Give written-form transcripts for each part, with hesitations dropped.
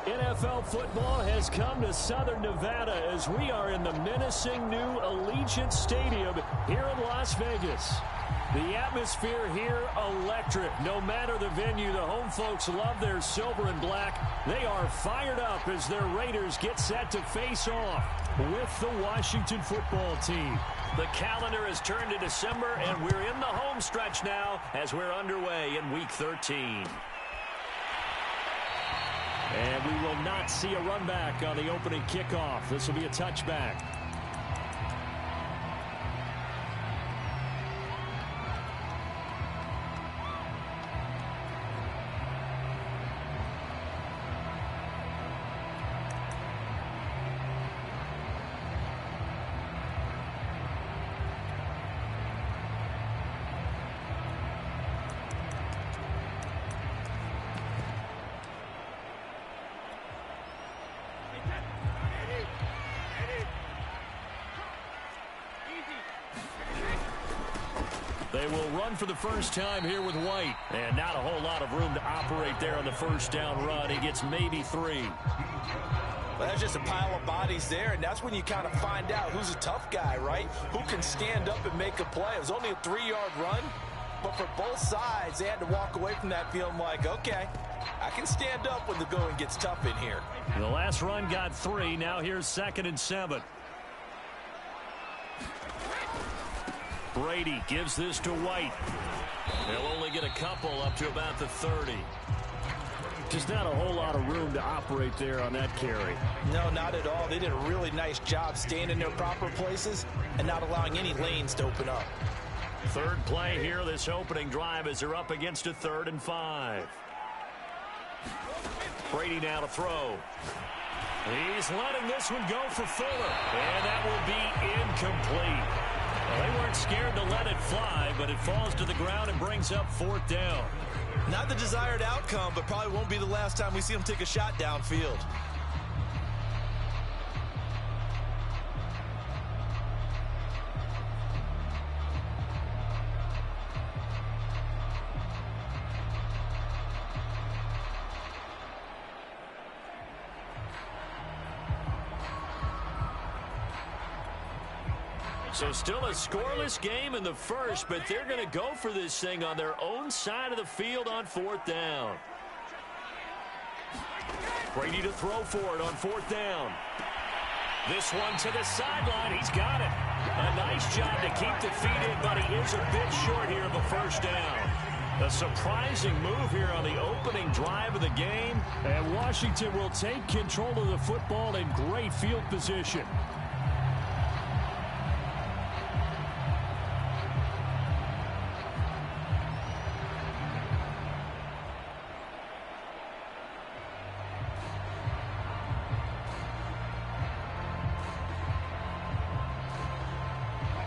NFL football has come to Southern Nevada as we are in the menacing new Allegiant Stadium here in Las Vegas. The atmosphere here electric. No matter the venue, the home folks love their silver and black. They are fired up as their Raiders get set to face off with the Washington football team. The calendar has turned to December, and we're in the home stretch now as we're underway in Week 13. And we will not see a run back on the opening kickoff. This will be a touchback. They will run for the first time here with White. And not a whole lot of room to operate there on the first down run. He gets maybe 3. Well, that's just a pile of bodies there, and that's when you kind of find out who's a tough guy, right? Who can stand up and make a play. It was only a 3-yard run, but for both sides, they had to walk away from that feeling like, okay, I can stand up when the going gets tough in here. The last run got 3. Now here's 2nd and 7. Brady gives this to White. They'll only get a couple up to about the 30. Just not a whole lot of room to operate there on that carry. No, not at all. They did a really nice job staying in their proper places and not allowing any lanes to open up. Third play here, this opening drive, as they're up against a 3rd and 5. Brady now to throw. He's letting this one go for Fuller. And that will be incomplete. Well, they weren't scared to let it fly, but it falls to the ground and brings up 4th down. Not the desired outcome, but probably won't be the last time we see him take a shot downfield. So still a scoreless game in the first, but they're going to go for this thing on their own side of the field on 4th down. Brady to throw for it on 4th down. This one to the sideline. He's got it. A nice job to keep the feet in, but he is a bit short here of a first down. A surprising move here on the opening drive of the game. And Washington will take control of the football in great field position.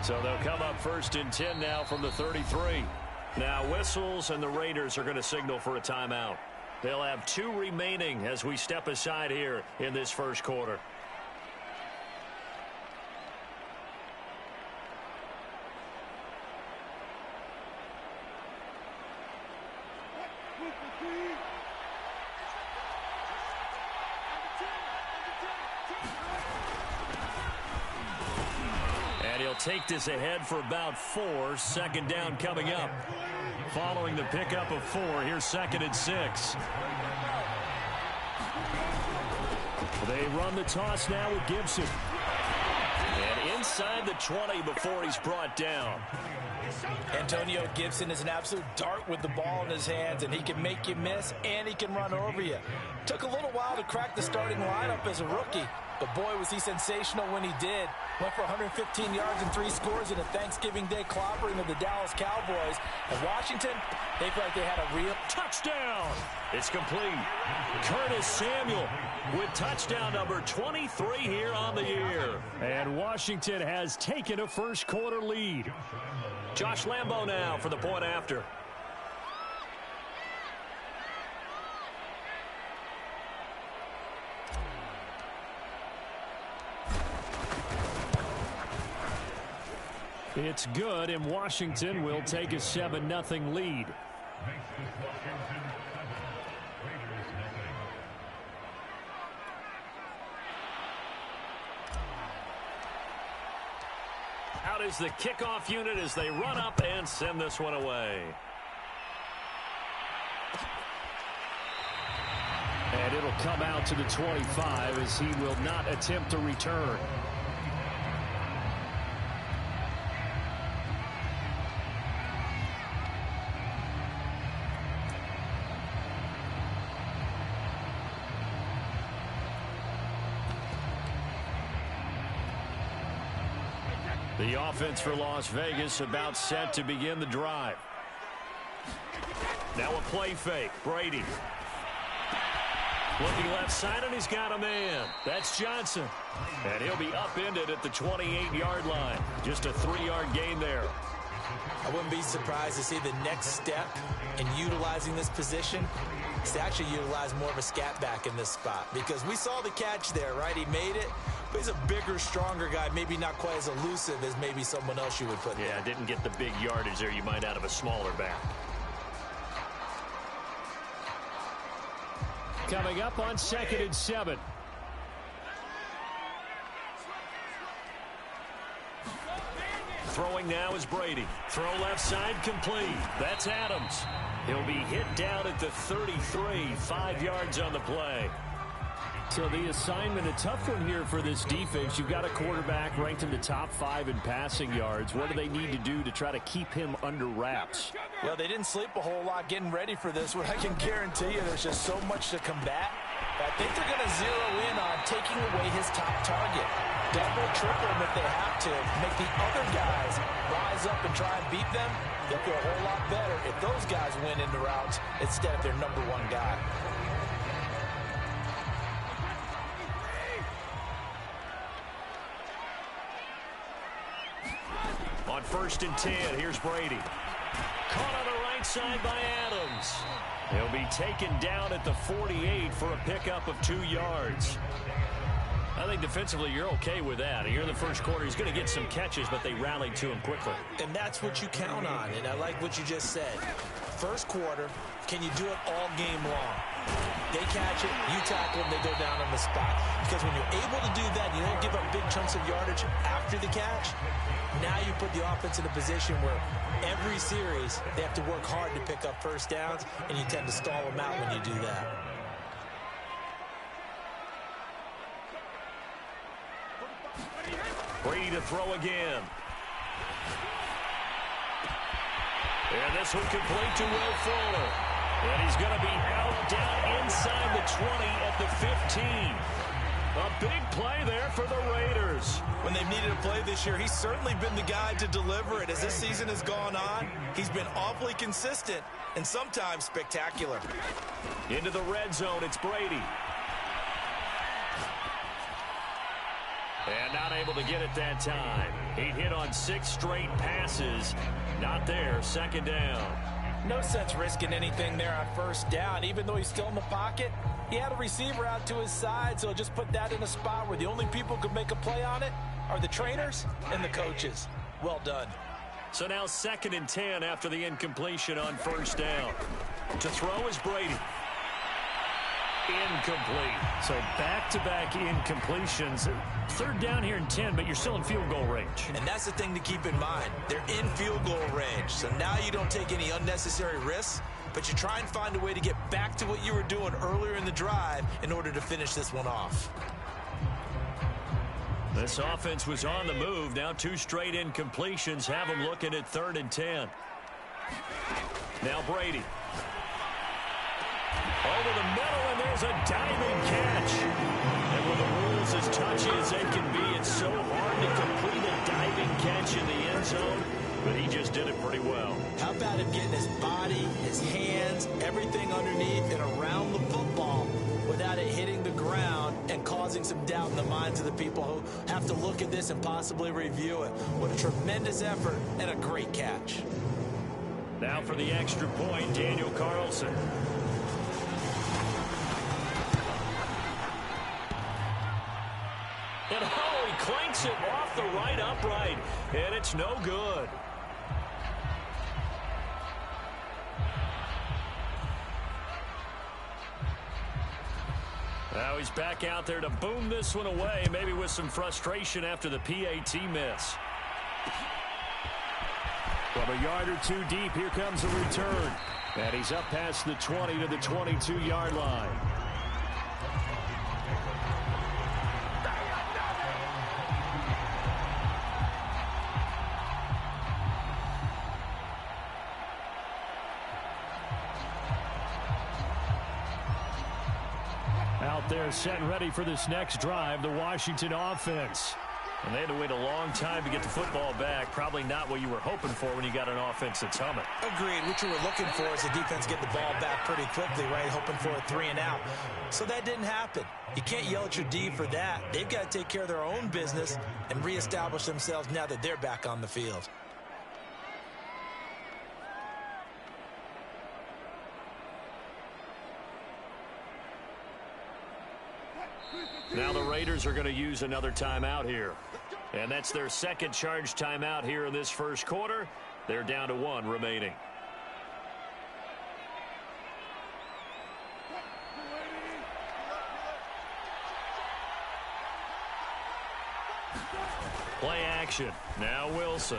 So they'll come up 1st and 10 now from the 33. Now whistles, and the Raiders are going to signal for a timeout. They'll have 2 remaining as we step aside here in this first quarter. Take this ahead for about 4. 2nd down coming up. Following the pickup of 4, here's 2nd and 6. They run the toss now with Gibson. And inside the 20 before he's brought down. Antonio Gibson is an absolute dart with the ball in his hands, and he can make you miss, and he can run over you. Took a little while to crack the starting lineup as a rookie, but boy, was he sensational when he did. Went for 115 yards and 3 scores in a Thanksgiving Day clobbering of the Dallas Cowboys. And Washington, they feel like they had a real touchdown. It's complete. Curtis Samuel with touchdown number 23 here on the year. And Washington has taken a first quarter lead. Josh Lambo now for the point after. It's good, and Washington will take a 7-0 lead. out is the kickoff unit as they run up and send this one away. And it'll come out to the 25 as he will not attempt to return. The offense for Las Vegas about set to begin the drive. Now a play fake. Brady. Looking left side, and he's got a man. That's Johnson. And he'll be upended at the 28-yard line. Just a 3-yard gain there. I wouldn't be surprised to see the next step in utilizing this position is to actually utilize more of a scat back in this spot. Because we saw the catch there, right? He made it. But he's a bigger, stronger guy, maybe not quite as elusive as maybe someone else you would put there. Yeah, didn't get the big yardage there you might out of a smaller back. Coming up on 2nd and 7. Throwing now is Brady. Throw left side complete. That's Adams. He'll be hit down at the 33, 5 yards on the play. So the assignment, a tough one here for this defense. You've got a quarterback ranked in the top 5 in passing yards. What do they need to do to try to keep him under wraps? Well, they didn't sleep a whole lot getting ready for this one. I can guarantee you there's just so much to combat. I think they're going to zero in on taking away his top target. Double, triple him if they have to. Make the other guys rise up and try and beat them. They'll feel a whole lot better if those guys win in the routes instead of their number 1 guy. On 1st and 10, here's Brady. Caught on the right side by Adams. He'll be taken down at the 48 for a pickup of 2 yards. I think defensively you're okay with that. Here in the first quarter, he's going to get some catches, but they rallied to him quickly. And that's what you count on, and I like what you just said. First quarter, can you do it all game long? They catch it, you tackle them, they go down on the spot. Because when you're able to do that, you don't give up big chunks of yardage after the catch. Now you put the offense in a position where every series they have to work hard to pick up first downs, and you tend to stall them out when you do that. Brady to throw again. And this one complete to Will Fuller. And he's going to be out down inside the 20 at the 15. A big play there for the Raiders. When they've needed a play this year, he's certainly been the guy to deliver it. As this season has gone on, he's been awfully consistent and sometimes spectacular. Into the red zone, it's Brady. And not able to get it that time. He hit on 6 straight passes. Not there, 2nd down. No sense risking anything there on 1st down. Even though he's still in the pocket, he had a receiver out to his side, so just put that in a spot where the only people who could make a play on it are the trainers and the coaches. Well done. So now 2nd and 10 after the incompletion on 1st down. To throw is Brady. Incomplete. So back-to-back incompletions. 3rd down here and 10, but you're still in field goal range. And that's the thing to keep in mind. They're in field goal range. So now you don't take any unnecessary risks, but you try and find a way to get back to what you were doing earlier in the drive in order to finish this one off. This offense was on the move. Now 2 straight incompletions have them looking at 3rd and 10. Now Brady. Over the middle, and there's a diving catch. And with the rules as touchy as they can be, it's so hard to complete a diving catch in the end zone, but he just did it pretty well. How about him getting his body, his hands, everything underneath and around the football without it hitting the ground and causing some doubt in the minds of the people who have to look at this and possibly review it. What a tremendous effort and a great catch. Now for the extra point, Daniel Carlson. And oh, he clanks it off the right upright, and it's no good. Now he's back out there to boom this one away, maybe with some frustration after the PAT miss. From a yard or two deep, here comes a return. And he's up past the 20 to the 22-yard line. Out there set and ready for this next drive, the Washington offense. And they had to wait a long time to get the football back. Probably not what you were hoping for when you got an offense that's humming. Agreed. What you were looking for is the defense get the ball back pretty quickly, right? Hoping for a 3 and out. So that didn't happen. You can't yell at your D for that. They've got to take care of their own business and reestablish themselves now that they're back on the field. Now the Raiders are going to use another timeout here. And that's their second charge timeout here in this first quarter. They're down to 1 remaining. Play action. Now Wilson.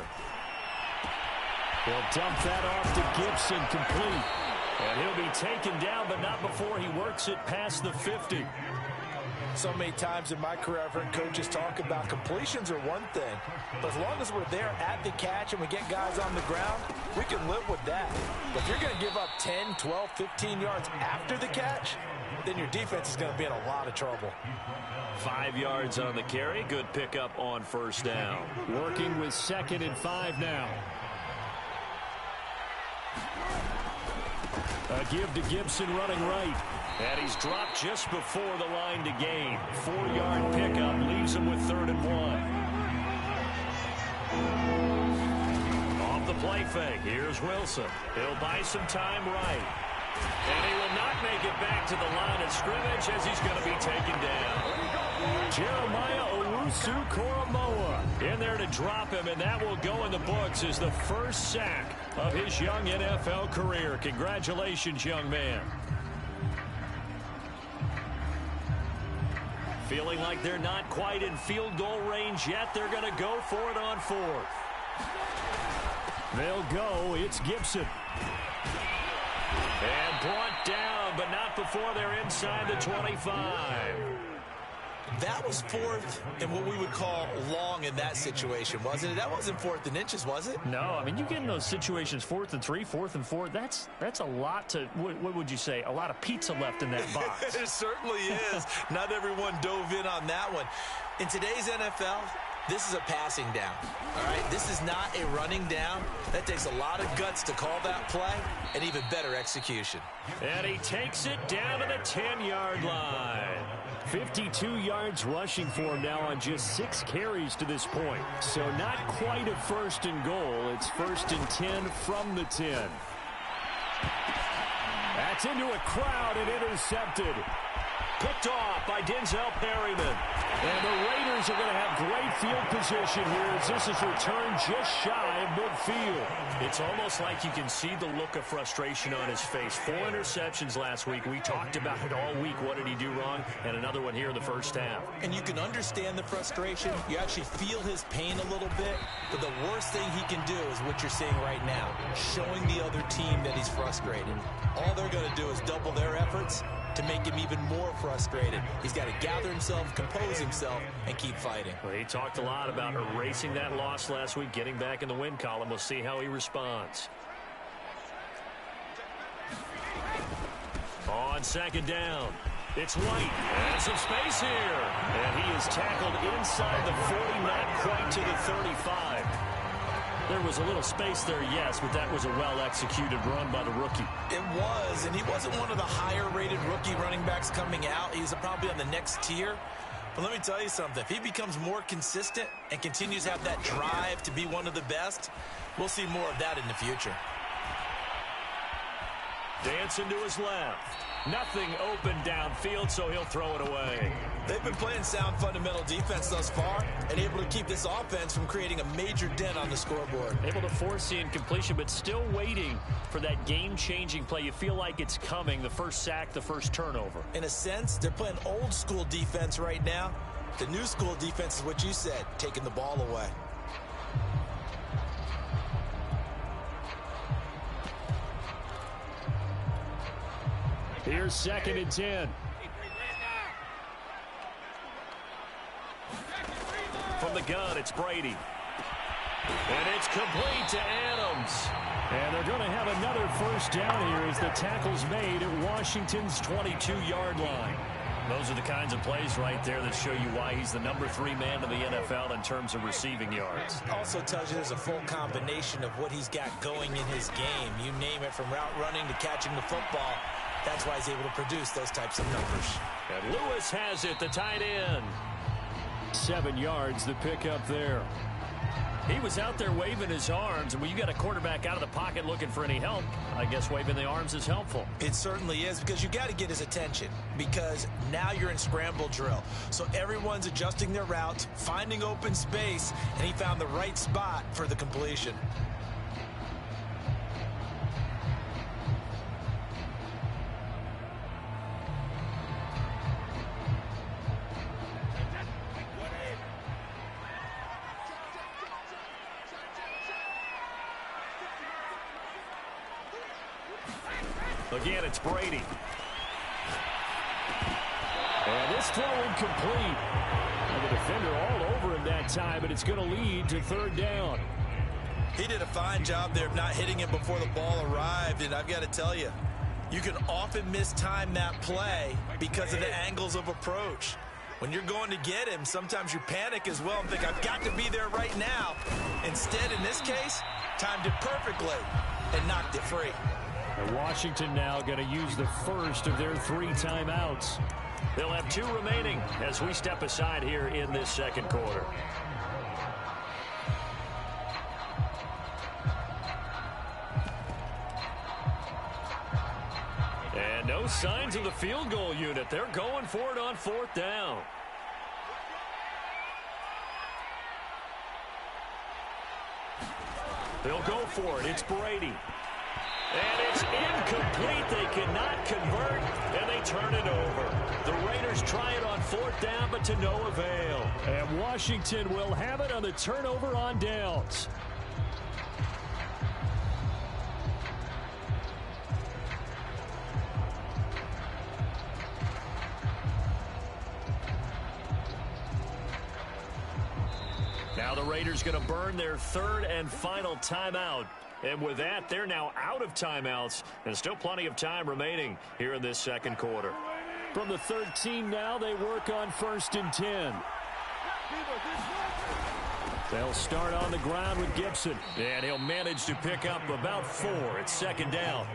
He'll dump that off to Gibson, complete. And he'll be taken down, but not before he works it past the 50. So many times in my career, I've heard coaches talk about completions are one thing. But as long as we're there at the catch and we get guys on the ground, we can live with that. But if you're going to give up 10, 12, 15 yards after the catch, then your defense is going to be in a lot of trouble. 5 yards on the carry. Good pickup on first down. Working with 2nd and 5 now. A give to Gibson running right. And he's dropped just before the line to gain. 4-yard pickup leaves him with 3rd and 1. Off the play fake, here's Wilson. He'll buy some time right. And he will not make it back to the line of scrimmage as he's going to be taken down. Jeremiah Owusu-Koramoah in there to drop him, and that will go in the books as the first sack of his young NFL career. Congratulations, young man. Feeling like they're not quite in field goal range yet. They're going to go for it on 4th. They'll go. It's Gibson. And brought down, but not before they're inside the 25. That was 4th and what we would call long in that situation, wasn't it? That wasn't 4th and inches, was it? No, I mean, you get in those situations 4th and 3, 4th and 4. That's a lot to, what would you say, a lot of pizza left in that box. It certainly is. Not everyone dove in on that one. In today's NFL, this is a passing down, all right? This is not a running down. That takes a lot of guts to call that play and even better execution. And he takes it down to the 10-yard line. 52 yards rushing for him now on just 6 carries to this point. So not quite a 1st and goal. It's 1st and 10 from the 10. That's into a crowd and intercepted. Picked off by Denzel Perryman. And the Raiders are going to have great field position here as this is returned just shy of midfield. It's almost like you can see the look of frustration on his face. 4 interceptions last week. We talked about it all week. What did he do wrong? And another one here in the first half. And you can understand the frustration. You actually feel his pain a little bit. But the worst thing he can do is what you're seeing right now, showing the other team that he's frustrated. All they're going to do is double their efforts to make him even more frustrated. He's got to gather himself, compose himself, and keep fighting. Well, he talked a lot about erasing that loss last week, getting back in the win column. We'll see how he responds. On 2nd down, it's White. And some space here. And he is tackled inside the 40, not quite to the 35. There was a little space there, yes, but that was a well-executed run by the rookie. It was, and he wasn't one of the higher-rated rookie running backs coming out. He's probably on the next tier. But let me tell you something. If he becomes more consistent and continues to have that drive to be one of the best, we'll see more of that in the future. Dancing to his left. Nothing open downfield, so he'll throw it away. They've been playing sound fundamental defense thus far and able to keep this offense from creating a major dent on the scoreboard. Able to force the incompletion, but still waiting for that game-changing play. You feel like it's coming, the first sack, the first turnover. In a sense, they're playing old-school defense right now. The new school defense is what you said, taking the ball away. Here's 2nd and 10. From the gun, it's Brady. And it's complete to Adams. And they're going to have another first down here as the tackle's made at Washington's 22-yard line. Those are the kinds of plays right there that show you why he's the number 3 man in the NFL in terms of receiving yards. Also tells you there's a full combination of what he's got going in his game. You name it, from route running to catching the football. That's why he's able to produce those types of numbers. And Lewis has it, the tight end. 7 yards, the pickup there. He was out there waving his arms, and when you got a quarterback out of the pocket looking for any help, I guess waving the arms is helpful. It certainly is, because you got to get his attention, because now you're in scramble drill. So everyone's adjusting their routes, finding open space, and he found the right spot for the completion. Again, it's Brady. And this throw incomplete. And the defender all over him that time, but it's going to lead to 3rd down. He did a fine job there of not hitting him before the ball arrived, and I've got to tell you, you can often mistime that play because of the angles of approach. When you're going to get him, sometimes you panic as well and think, I've got to be there right now. Instead, in this case, timed it perfectly and knocked it free. And Washington now going to use the first of their 3 timeouts. They'll have 2 remaining as we step aside here in this 2nd quarter. And no signs of the field goal unit. They're going for it on 4th down. They'll go for it. It's Brady. And it's incomplete. They cannot convert, and they turn it over. The Raiders try it on 4th down, but to no avail. And Washington will have it on the turnover on downs. Now the Raiders going to burn their 3rd and final timeout. And with that, they're now out of timeouts, and still plenty of time remaining here in this 2nd quarter. From the 13 now, they work on 1st and 10. They'll start on the ground with Gibson, and he'll manage to pick up about 4 at 2nd down.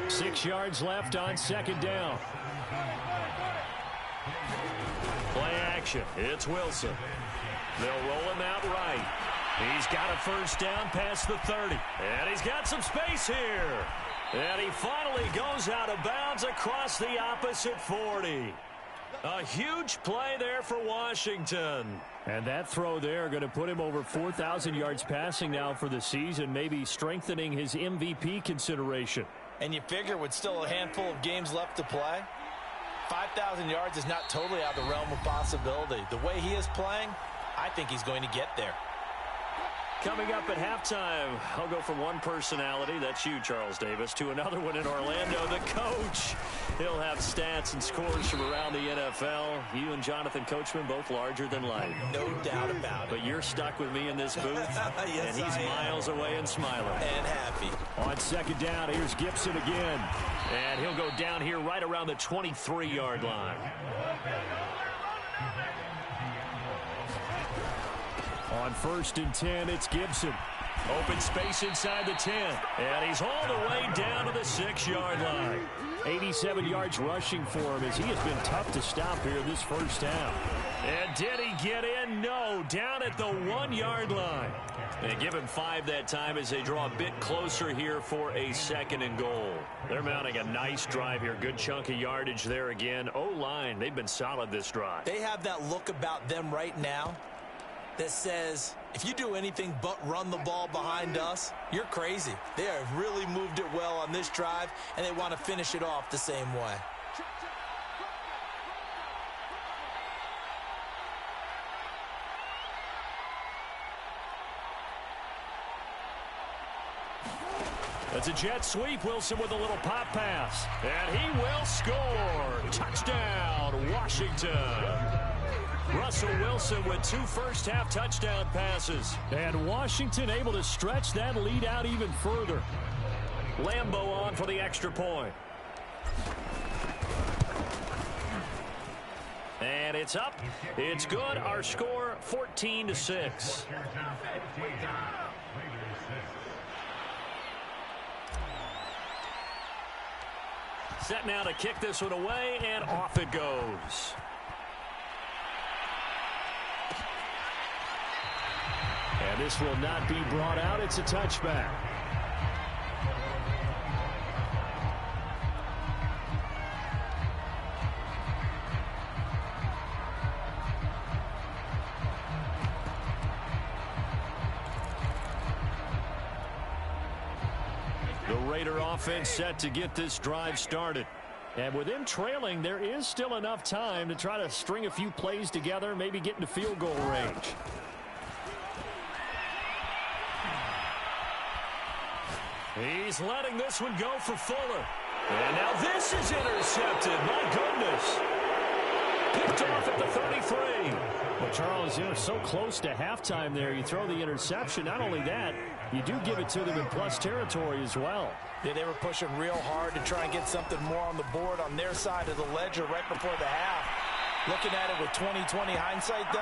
6 yards left on 2nd down. Play action. It's Wilson. They'll roll him out right. He's got a first down past the 30. And he's got some space here. And he finally goes out of bounds across the opposite 40. A huge play there for Washington. And that throw there going to put him over 4,000 yards passing now for the season, maybe strengthening his MVP consideration. And you figure with still a handful of games left to play, 5,000 yards is not totally out of the realm of possibility. The way he is playing, I think he's going to get there. Coming up at halftime, I'll go from one personality, that's you, Charles Davis, to another one in Orlando, the coach. He'll have stats and scores from around the NFL. You and Jonathan Coachman both larger than life. No doubt about it. But you're stuck with me in this booth, yes, and he's miles away and smiling. And happy. On 2nd down, here's Gibson again. And he'll go down here right around the 23-yard line. On 1st and 10, it's Gibson. Open space inside the 10. And he's all the way down to the 6-yard line. 87 yards rushing for him as he has been tough to stop here this first half. And did he get in? No. Down at the 1-yard line. They give him 5 that time as they draw a bit closer here for a 2nd and goal. They're mounting a nice drive here. Good chunk of yardage there again. O-line, they've been solid this drive. They have that look about them right now that says, if you do anything but run the ball behind us, you're crazy. They have really moved it well on this drive, and they want to finish it off the same way. A It's a jet sweep. Wilson with a little pop pass. And he will score. Touchdown, Washington. Russell Wilson with 2 first-half touchdown passes. And Washington able to stretch that lead out even further. Lambeau on for the extra point. And it's up. It's good. Our score, 14-6. Set now to kick this one away, and off it goes. And this will not be brought out. It's a touchback. The Raider offense set to get this drive started. And with them trailing, there is still enough time to try to string a few plays together, maybe get into field goal range. He's letting this one go for Fuller. And now this is intercepted. My goodness. Picked off at the 33. Well, Charles, you're so close to halftime there. You throw the interception. Not only that, you do give it to them in plus territory as well. Yeah, they were pushing real hard to try and get something more on the board on their side of the ledger right before the half. Looking at it with 20/20 hindsight, though,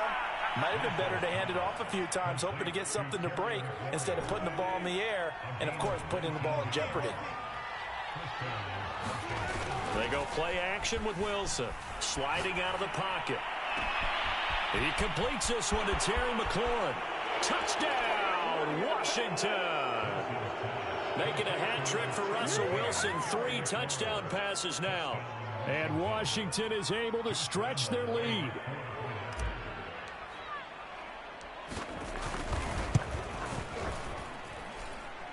might have been better to hand it off a few times, hoping to get something to break instead of putting the ball in the air and, of course, putting the ball in jeopardy. They go play action with Wilson. Sliding out of the pocket. He completes this one to Terry McLaurin. Touchdown, Washington. Making a hat trick for Russell Wilson. 3 touchdown passes now. And Washington is able to stretch their lead.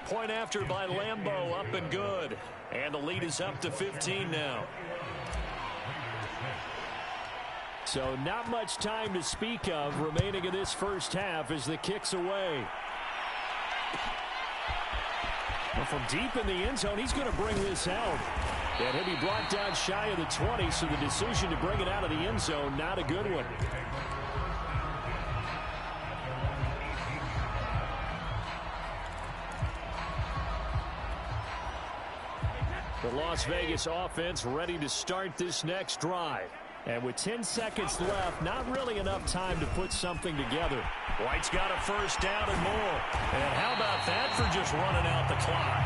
Point after by Lambeau, up and good. And the lead is up to 15 now. So not much time to speak of remaining in this first half as the kick's away. Well, from deep in the end zone, he's going to bring this out. And he'll be brought down shy of the 20, so the decision to bring it out of the end zone, not a good one. The Las Vegas offense ready to start this next drive. And with 10 seconds left, not really enough time to put something together. White's got a first down and more. And how about that for just running out the clock?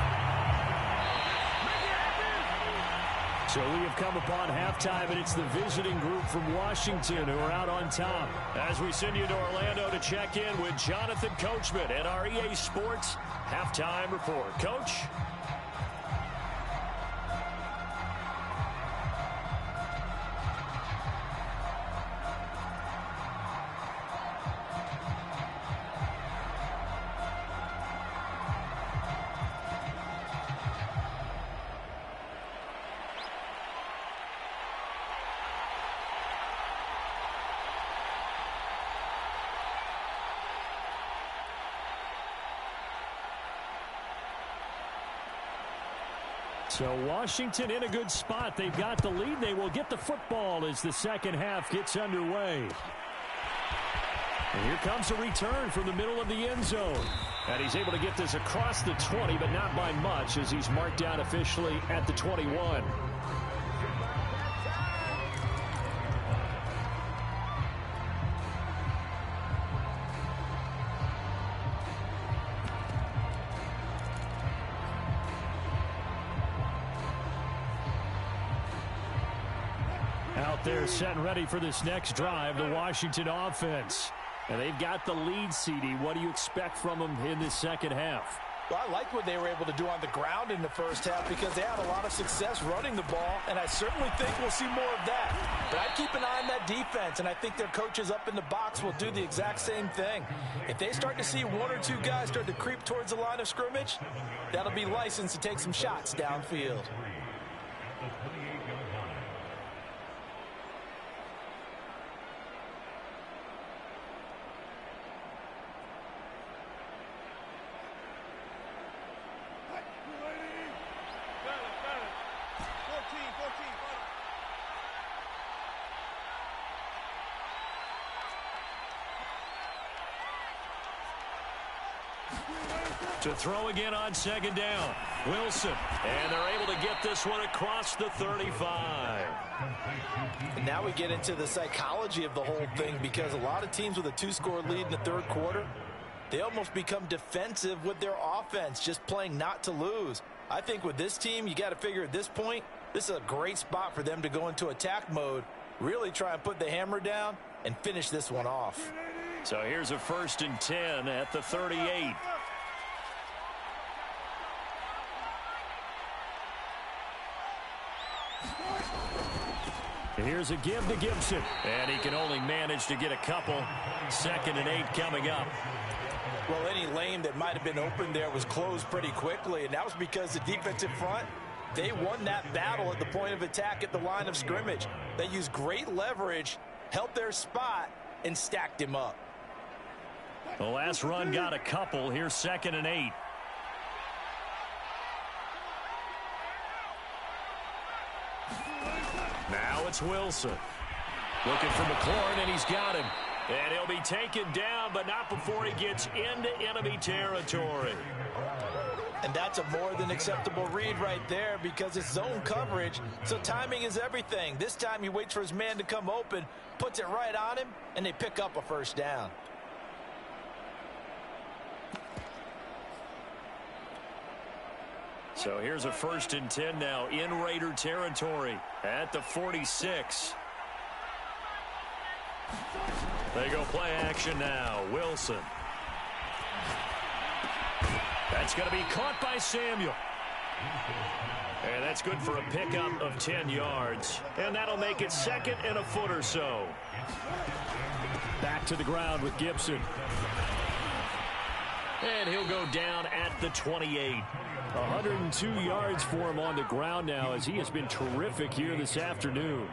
So we have come upon halftime, and it's the visiting group from Washington who are out on top. As we send you to Orlando to check in with Jonathan Coachman at our EA Sports Halftime Report. Coach? So Washington in a good spot. They've got the lead. They will get the football as the second half gets underway. And here comes a return from the middle of the end zone. And he's able to get this across the 20, but not by much as he's marked down officially at the 21. Out there set and ready for this next drive, the Washington offense. And they've got the lead, CD. What do you expect from them in this second half? Well, I like what they were able to do on the ground in the first half because they had a lot of success running the ball, and I certainly think we'll see more of that. But I'd keep an eye on that defense, and I think their coaches up in the box will do the exact same thing. If they start to see 1 or 2 guys start to creep towards the line of scrimmage, that'll be licensed to take some shots downfield. To throw again on second down. Wilson. And they're able to get this one across the 35. And now we get into the psychology of the whole thing, because a lot of teams with a 2-score lead in the third quarter, they almost become defensive with their offense, just playing not to lose. I think with this team, you got to figure at this point, this is a great spot for them to go into attack mode, really try and put the hammer down and finish this one off. So here's a 1st and 10 at the 38. Here's a give to Gibson. And he can only manage to get a couple. 2nd and 8 coming up. Well, any lane that might have been open there was closed pretty quickly, and that was because the defensive front, they won that battle at the point of attack at the line of scrimmage. They used great leverage, held their spot, and stacked him up. The last run got a couple. Here's 2nd and 8. Now it's Wilson. Looking for McLaurin, and he's got him. And he'll be taken down, but not before he gets into enemy territory. And that's a more than acceptable read right there, because it's zone coverage, so timing is everything. This time he waits for his man to come open, puts it right on him, and they pick up a 1st down. So here's a 1st and 10 now in Raider territory at the 46. They go play action now. Wilson. That's going to be caught by Samuel. And that's good for a pickup of 10 yards. And that'll make it 2nd and a foot or so. Back to the ground with Gibson. And he'll go down at the 28. 102 yards for him on the ground now, as he has been terrific here this afternoon.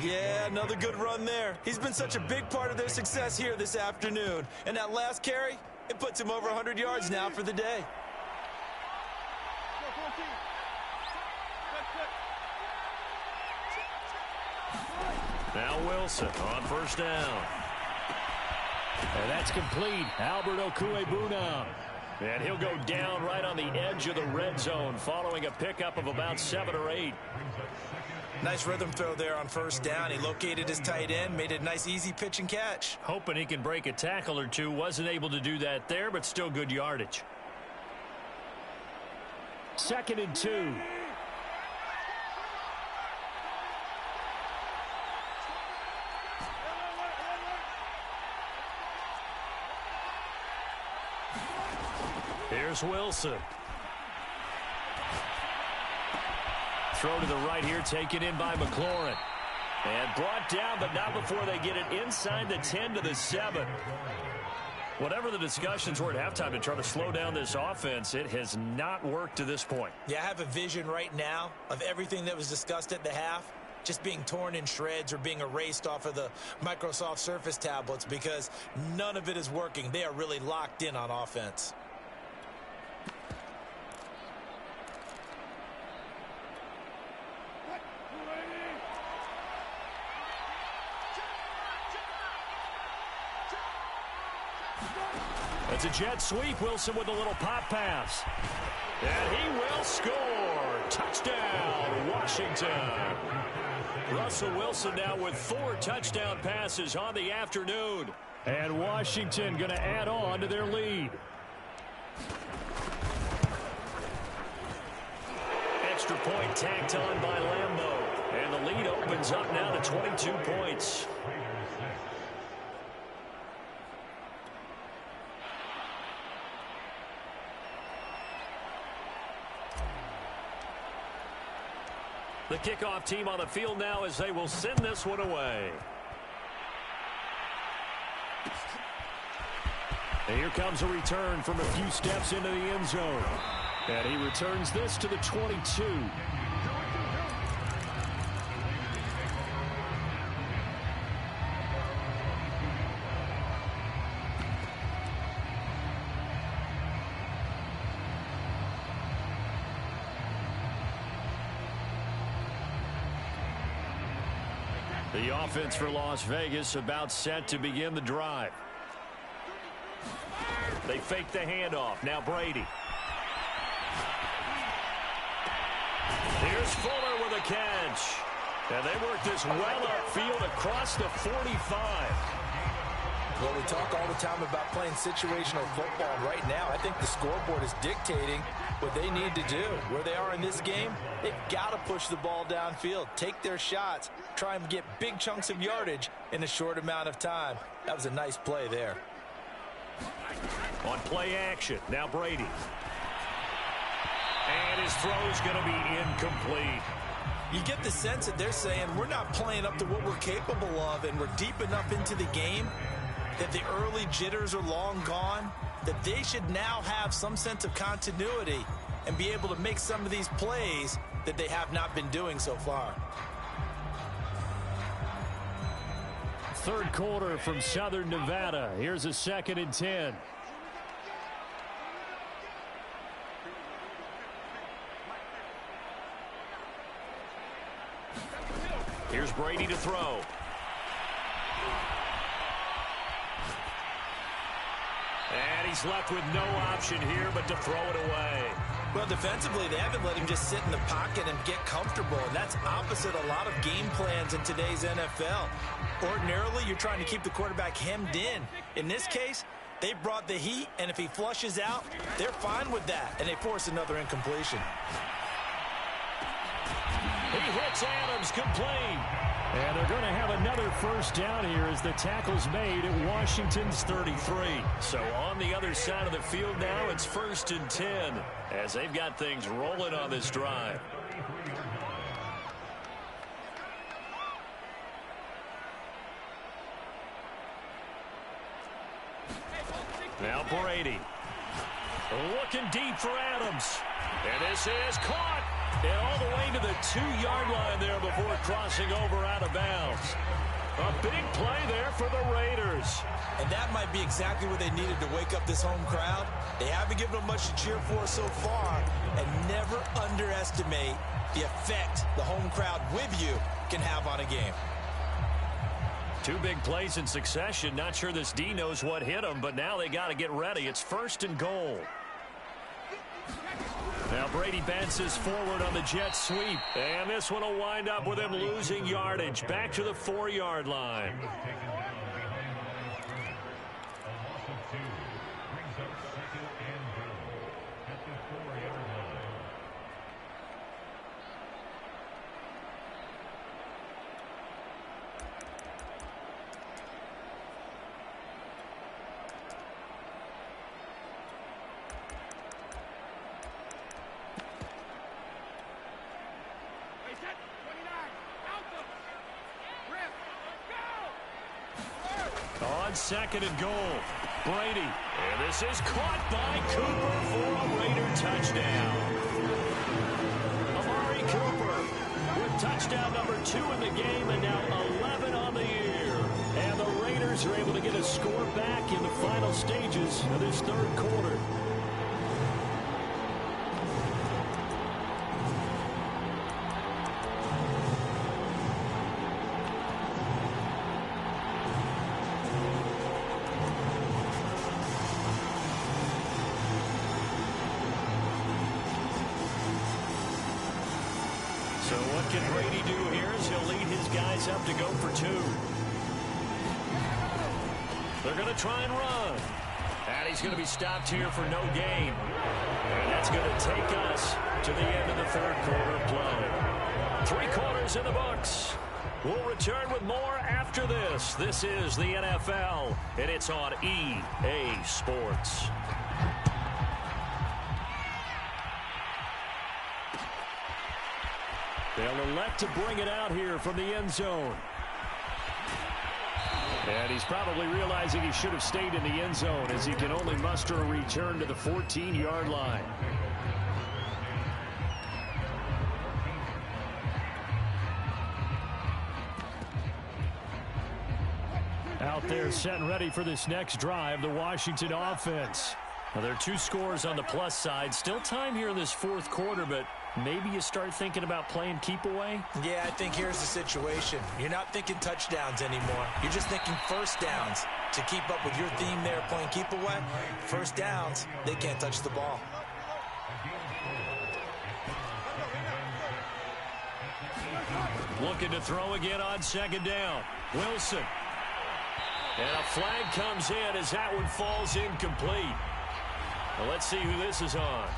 Yeah, another good run there. He's been such a big part of their success here this afternoon. And that last carry, it puts him over 100 yards now for the day. Now Wilson on 1st down. And that's complete. Albert Okwuegbunam now. And he'll go down right on the edge of the red zone following a pickup of about 7 or 8. Nice rhythm throw there on 1st down. He located his tight end, made it a nice easy pitch and catch. Hoping he can break a tackle or two. Wasn't able to do that there, but still good yardage. 2nd and 2. Here's Wilson. Throw to the right here, taken in by McLaurin. And brought down, but not before they get it inside the 10 to the 7. Whatever the discussions were at halftime to try to slow down this offense, it has not worked to this point. Yeah, I have a vision right now of everything that was discussed at the half just being torn in shreds or being erased off of the Microsoft Surface tablets, because none of it is working. They are really locked in on offense. It's a jet sweep. Wilson with a little pop pass. And he will score. Touchdown, Washington. Russell Wilson now with 4 touchdown passes on the afternoon. And Washington going to add on to their lead. Extra point tacked on by Lambeau. And the lead opens up now to 22 points. The kickoff team on the field now as they will send this one away. And here comes a return from a few steps into the end zone. And he returns this to the 22. The offense for Las Vegas about set to begin the drive. They fake the handoff. Now Brady. Here's Fuller with a catch. And they work this well upfield across the 45. Well, we talk all the time about playing situational football. Right now, I think the scoreboard is dictating what they need to do. Where they are in this game, they've got to push the ball downfield, take their shots, try and get big chunks of yardage in a short amount of time. That was a nice play there. On play action, now Brady. And his throw's going to be incomplete. You get the sense that they're saying we're not playing up to what we're capable of, and we're deep enough into the game that the early jitters are long gone, that they should now have some sense of continuity and be able to make some of these plays that they have not been doing so far. Third quarter from Southern Nevada. Here's a 2nd and 10. Here's Brady to throw. And he's left with no option here but to throw it away. Well, defensively, they haven't let him just sit in the pocket and get comfortable, and that's opposite a lot of game plans in today's NFL. Ordinarily, you're trying to keep the quarterback hemmed in. In this case, they brought the heat, and if he flushes out, they're fine with that, and they force another incompletion. He hits Adams, complete. And they're going to have another first down here as the tackle's made at Washington's 33. So on the other side of the field now, it's 1st and 10 as they've got things rolling on this drive. Now Brady. Looking deep for Adams. And this is caught. And all the way to the 2-yard line there before crossing over out of bounds. A big play there for the Raiders. And that might be exactly what they needed to wake up this home crowd. They haven't given them much to cheer for so far. And never underestimate the effect the home crowd with you can have on a game. 2 big plays in succession. Not sure this D knows what hit him, but now they got to get ready. It's 1st and goal. Now Brady bounces forward on the jet sweep. And this one will wind up with him losing yardage. Back to the 4-yard line. On 2nd and goal, Brady. And this is caught by Cooper for a Raider touchdown. Amari Cooper with touchdown number 2 in the game and now 11 on the year. And the Raiders are able to get a score back in the final stages of this 3rd quarter. So what can Brady do here as he'll lead his guys up to go for 2. They're going to try and run. And he's going to be stopped here for no gain. And that's going to take us to the end of the 3rd quarter play. 3 quarters in the books. We'll return with more after this. This is the NFL, and it's on EA Sports. They'll elect to bring it out here from the end zone. And he's probably realizing he should have stayed in the end zone as he can only muster a return to the 14-yard line. Out there set and ready for this next drive, the Washington offense. Now, there are 2 scores on the plus side. Still time here in this 4th quarter, but maybe you start thinking about playing keep away? Yeah, I think here's the situation. You're not thinking touchdowns anymore. You're just thinking first downs. To keep up with your theme there, playing keep away, first downs, they can't touch the ball. Looking to throw again on second down. Wilson. And a flag comes in as that one falls incomplete. Well, let's see who this is on.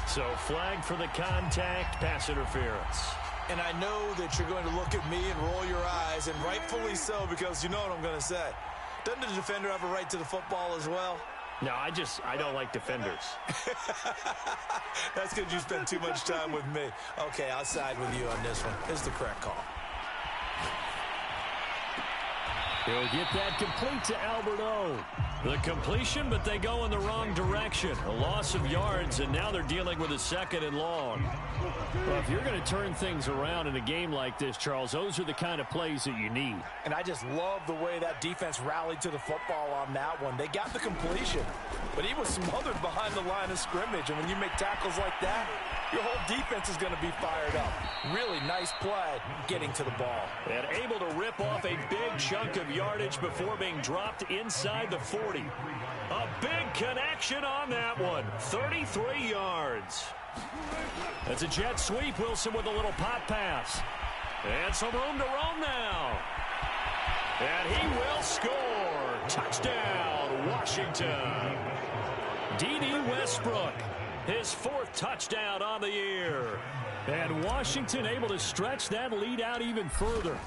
So flag for the contact, pass interference. And I know that you're going to look at me and roll your eyes, and rightfully so, because you know what I'm going to say. Doesn't the defender have a right to the football as well? No, I don't like defenders. That's because you spend too much time with me. Okay, I'll side with you on this one. It's the correct call. He'll get that complete to Alberto. The completion, but they go in the wrong direction. A loss of yards, and now they're dealing with a second and long. Well, if you're going to turn things around in a game like this, Charles, those are the kind of plays that you need. And I just love the way that defense rallied to the football on that one. They got the completion, but he was smothered behind the line of scrimmage. And when you make tackles like that, your whole defense is going to be fired up. Really nice play getting to the ball. And able to rip off a big chunk of yardage before being dropped inside the 40. A big connection on that one. 33 yards. That's a jet sweep. Wilson with a little pop pass. And some room to roam now. And he will score. Touchdown, Washington. D.D. Westbrook, his fourth touchdown on the year. And Washington able to stretch that lead out even further.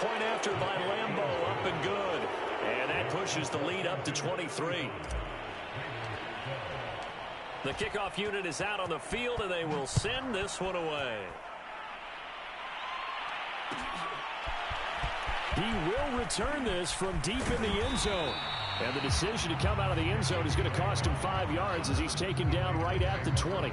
Point after by Lambeau, up and good. And that pushes the lead up to 23. The kickoff unit is out on the field, and they will send this one away. He will return this from deep in the end zone. And the decision to come out of the end zone is going to cost him 5 yards as he's taken down right at the 20.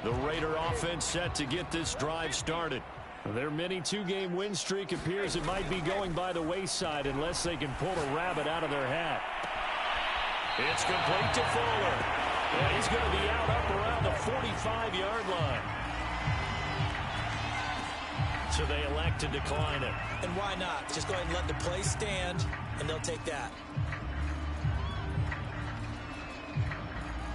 The Raider offense set to get this drive started. Their mini two-game win streak appears it might be going by the wayside unless they can pull a rabbit out of their hat. It's complete to Fuller. And he's going to be out up around the 45-yard line. So they elect to decline it. And why not? Just go ahead and let the play stand, and they'll take that.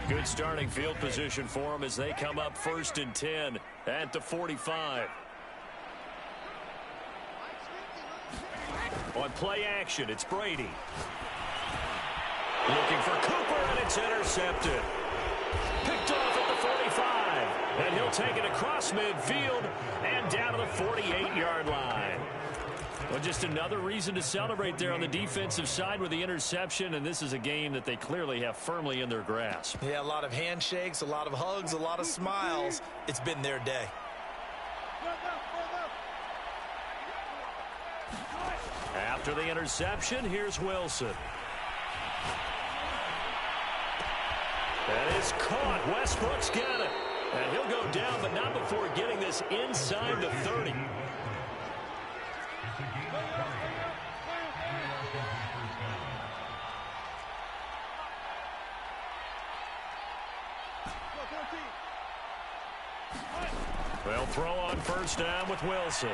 Good starting field position for them as they come up 1st and 10 at the 45. On play action, it's Brady. Looking for Cooper, and it's intercepted. Picked off at the 45. And he'll take it across midfield and down to the 48-yard line. Well, just another reason to celebrate there on the defensive side with the interception, and this is a game that they clearly have firmly in their grasp. Yeah, a lot of handshakes, a lot of hugs, a lot of smiles. It's been their day. After the interception, here's Wilson. That is caught. Westbrook's got it. And he'll go down, but not before getting this inside the 30. They'll throw on first down with Wilson.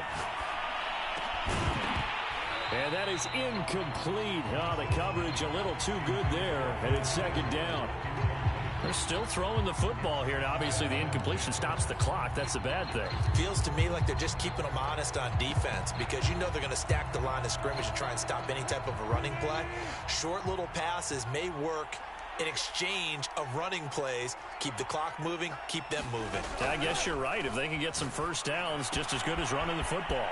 And that is incomplete. Oh, the coverage a little too good there, and it's second down. They're still throwing the football here, and obviously the incompletion stops the clock. That's a bad thing. Feels to me like they're just keeping them honest on defense because you know they're going to stack the line of scrimmage and try and stop any type of a running play. Short little passes may work in exchange of running plays. Keep the clock moving, keep them moving. I guess you're right. If they can get some first downs, just as good as running the football.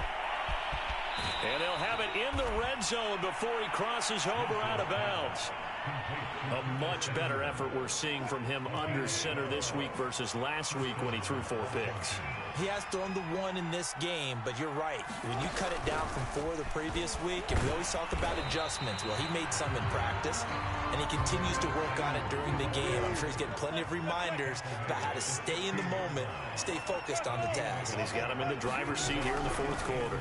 And they'll have it in the red zone before he crosses over out of bounds. A much better effort we're seeing from him under center this week versus last week when he threw 4 picks. He has thrown the 1 in this game, but you're right. When you cut it down from 4 the previous week, and we always talk about adjustments, well, he made some in practice, and he continues to work on it during the game. I'm sure he's getting plenty of reminders about how to stay in the moment, stay focused on the task. And he's got him in the driver's seat here in the 4th quarter.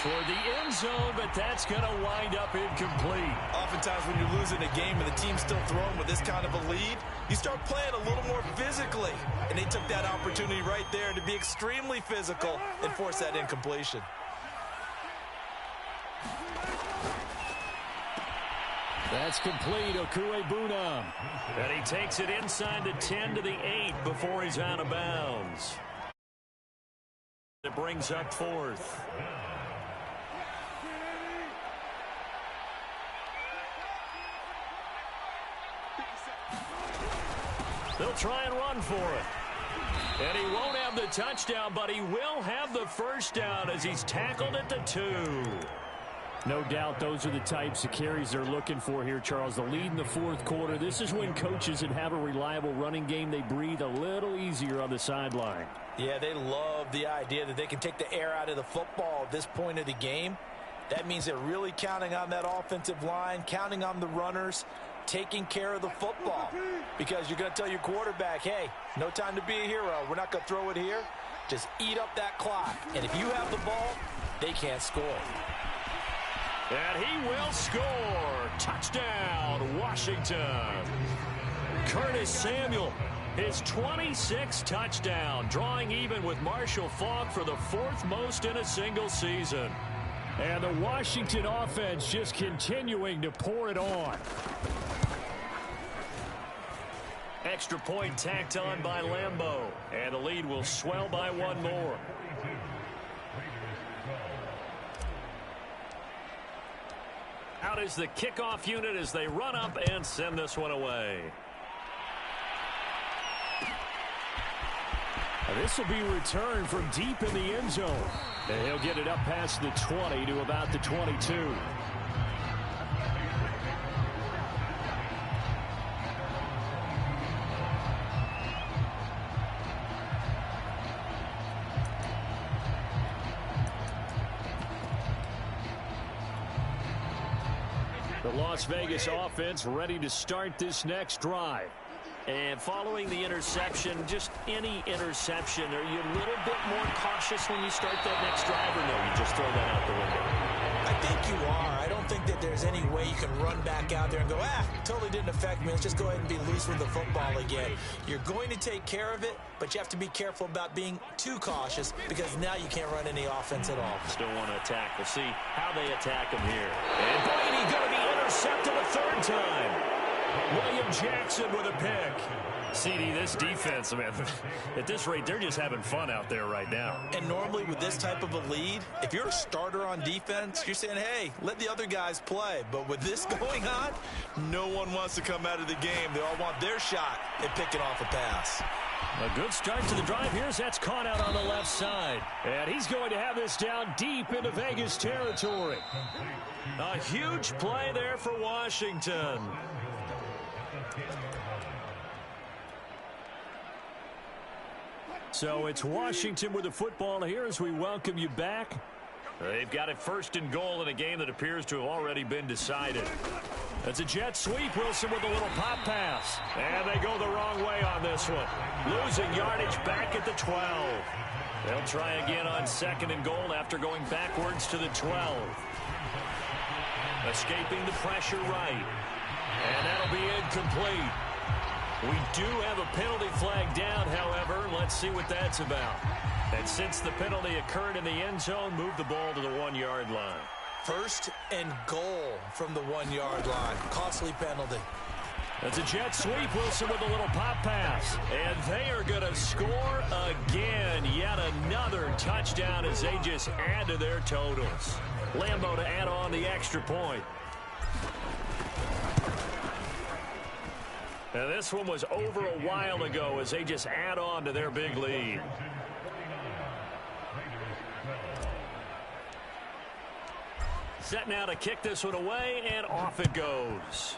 Toward the end zone, but that's going to wind up incomplete. Oftentimes when you're losing a game and the team's still throwing with this kind of a lead, you start playing a little more physically. And they took that opportunity right there to be extremely physical and force that incompletion. That's complete, KaeAriJaE. And he takes it inside the 10 to the 8 before he's out of bounds. It brings up 4th. They'll try and run for it. And he won't have the touchdown, but he will have the first down as he's tackled at the 2. No doubt those are the types of carries they're looking for here, Charles. The lead in the 4th quarter. This is when coaches that have a reliable running game, they breathe a little easier on the sideline. Yeah, they love the idea that they can take the air out of the football at this point of the game. That means they're really counting on that offensive line, counting on the runners, taking care of the football, because you're going to tell your quarterback, hey, no time to be a hero. We're not going to throw it here. Just eat up that clock. And if you have the ball, they can't score. And he will score. Touchdown, Washington. Curtis Samuel, his 26th touchdown, drawing even with Marshall Faulk for the 4th most in a single season. And the Washington offense just continuing to pour it on. Extra point tacked on by Lambeau. And the lead will swell by 1 more. Out is the kickoff unit as they run up and send this one away. This will be returned from deep in the end zone. And he'll get it up past the 20 to about the 22. The Las Vegas offense ready to start this next drive. And following the interception, just any interception, are you a little bit more cautious when you start that next drive, or no, you just throw that out the window? I think you are. I don't think that there's any way you can run back out there and go, totally didn't affect me. Let's just go ahead and be loose with the football again. You're going to take care of it, but you have to be careful about being too cautious, because now you can't run any offense at all. Still want to attack. We'll see how they attack him here. And Brady going to be intercepted a 3rd time. William Jackson with a pick. CD, this defense, man, at this rate, they're just having fun out there right now. And normally with this type of a lead, if you're a starter on defense, you're saying, hey, let the other guys play. But with this going on, no one wants to come out of the game. They all want their shot at picking off a pass. A good start to the drive. Here's that's caught out on the left side. And he's going to have this down deep into Vegas territory. A huge play there for Washington. So it's Washington with the football here as we welcome you back. They've got it 1st and goal in a game that appears to have already been decided. It's a jet sweep. Wilson with a little pop pass. And they go the wrong way on this one. Losing yardage back at the 12. They'll try again on 2nd and goal after going backwards to the 12. Escaping the pressure right. And that'll be incomplete. We do have a penalty flag down, however. Let's see what that's about. And since the penalty occurred in the end zone, move the ball to the 1-yard line. 1st and goal from the 1-yard line. Costly penalty. That's a jet sweep. Wilson with a little pop pass. And they are going to score again. Yet another touchdown as they just add to their totals. Lambeau to add on the extra point. Now this one was over a while ago as they just add on to their big lead. Set now to kick this one away, and off it goes.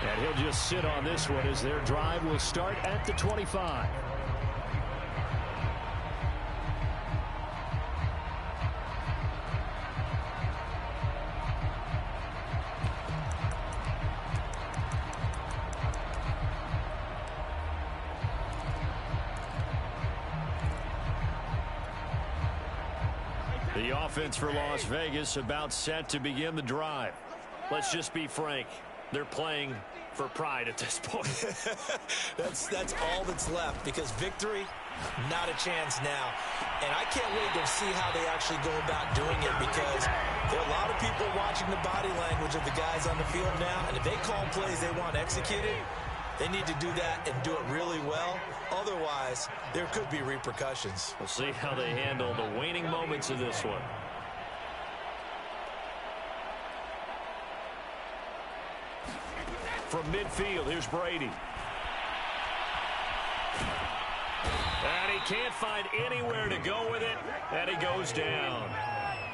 And he'll just sit on this one as their drive will start at the 25. The offense for Las Vegas about set to begin the drive. Let's just be frank. They're playing for pride at this point. That's all that's left, because victory, not a chance now. And I can't wait to see how they actually go about doing it, because there are a lot of people watching the body language of the guys on the field now, and if they call plays they want executed, they need to do that and do it really well. Otherwise, there could be repercussions. We'll see how they handle the waning moments of this one. From midfield, here's Brady. And he can't find anywhere to go with it, and he goes down.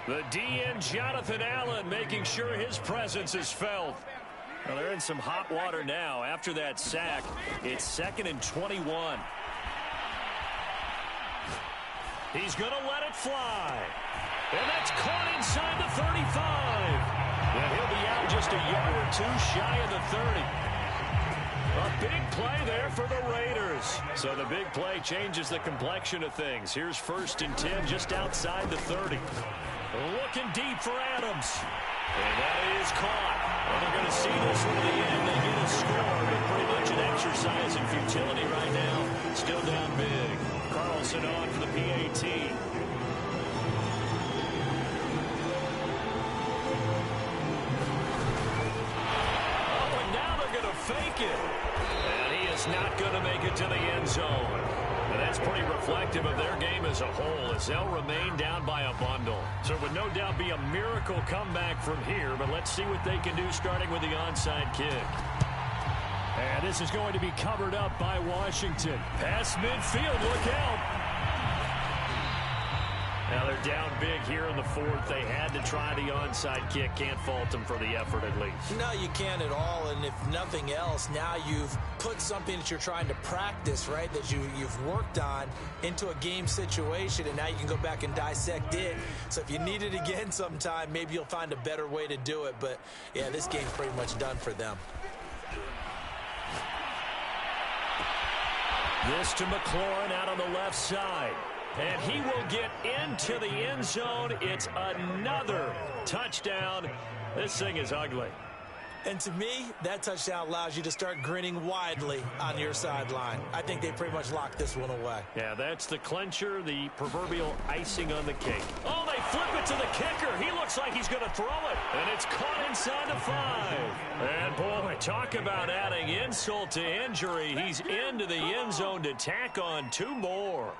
The DN, Jonathan Allen, making sure his presence is felt. Well, they're in some hot water now. After that sack, it's 2nd and 21. He's going to let it fly. And that's caught inside the 35. And he'll be out just a yard or two shy of the 30. A big play there for the Raiders. So the big play changes the complexion of things. Here's 1st and 10 just outside the 30. Looking deep for Adams. And that is caught. And they're going to see this one to the end. They get a score, but pretty much an exercise in futility right now. Still down big. Carlson on for the PAT. Fake it. And he is not going to make it to the end zone. And that's pretty reflective of their game as a whole, as they'll remain down by a bundle. So it would no doubt be a miracle comeback from here, but let's see what they can do starting with the onside kick. And this is going to be covered up by Washington. Pass midfield, look out. Now they're down big here in the 4th. They had to try the onside kick. Can't fault them for the effort at least. No, you can't at all. And if nothing else, now you've put something that you're trying to practice, right, that you've worked on into a game situation, and now you can go back and dissect it. So if you need it again sometime, maybe you'll find a better way to do it. But, yeah, this game's pretty much done for them. This to McLaurin out on the left side. And he will get into the end zone. It's another touchdown. This thing is ugly. And to me, that touchdown allows you to start grinning widely on your sideline. I think they pretty much locked this one away. Yeah, that's the clincher, the proverbial icing on the cake. Oh, they flip it to the kicker. He looks like he's going to throw it. And it's caught inside the 5. And, boy, talk about adding insult to injury. He's into the end zone to tack on 2 more.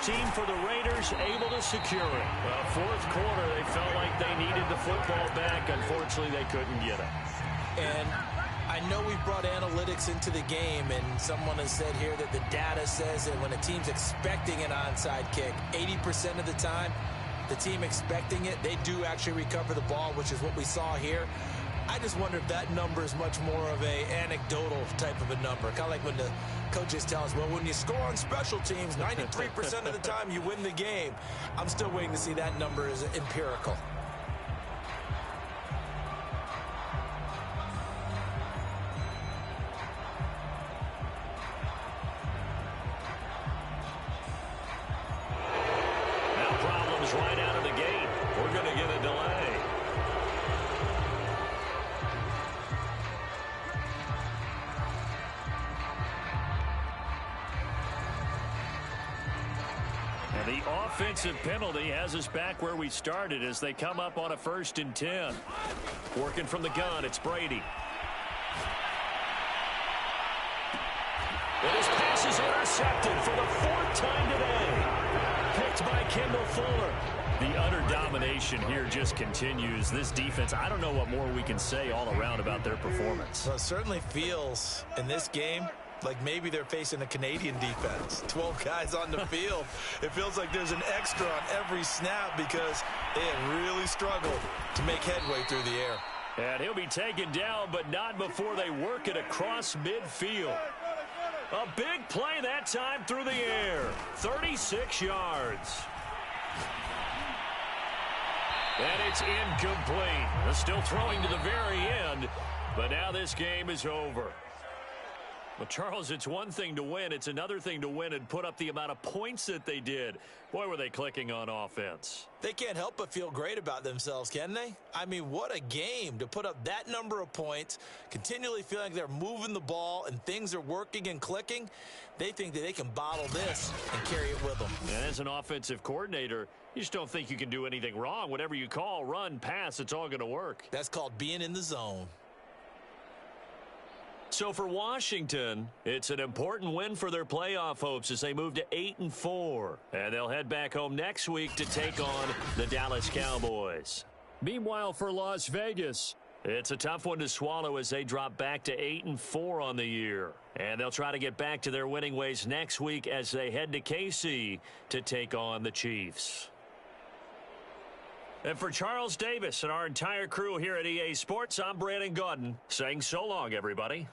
Team for the Raiders able to secure it. Well, 4th quarter, they felt like they needed the football back. Unfortunately, they couldn't get it. And I know we brought analytics into the game, and someone has said here that the data says that when a team's expecting an onside kick, 80% of the time, the team expecting it, they do actually recover the ball, which is what we saw here. I just wonder if that number is much more of a anecdotal type of a number. Kind of like when the coaches tell us, well, when you score on special teams, 93% of the time you win the game. I'm still waiting to see that number is empirical. Now problems right out of the gate. We're going to get a delay. The offensive penalty has us back where we started as they come up on a 1st and 10. Working from the gun, it's Brady. And his pass is intercepted for the 4th time today. Kendall Fuller. The utter domination here just continues. This defense, I don't know what more we can say all around about their performance. Well, it certainly feels in this game like maybe they're facing a Canadian defense. 12 guys on the field. It feels like there's an extra on every snap because they have really struggled to make headway through the air. And he'll be taken down, but not before they work it across midfield. A big play that time through the air. 36 yards. And it's incomplete. They're still throwing to the very end, but now this game is over. Well, Charles, it's one thing to win. It's another thing to win and put up the amount of points that they did. Boy, were they clicking on offense. They can't help but feel great about themselves, can they? I mean, what a game to put up that number of points, continually feeling like they're moving the ball and things are working and clicking. They think that they can bottle this and carry it with them. And as an offensive coordinator, you just don't think you can do anything wrong. Whatever you call, run, pass, it's all going to work. That's called being in the zone. So for Washington, it's an important win for their playoff hopes as they move to 8-4. And they'll head back home next week to take on the Dallas Cowboys. Meanwhile, for Las Vegas, it's a tough one to swallow as they drop back to 8-4 on the year. And they'll try to get back to their winning ways next week as they head to KC to take on the Chiefs. And for Charles Davis and our entire crew here at EA Sports, I'm Brandon Gaudin saying so long, everybody.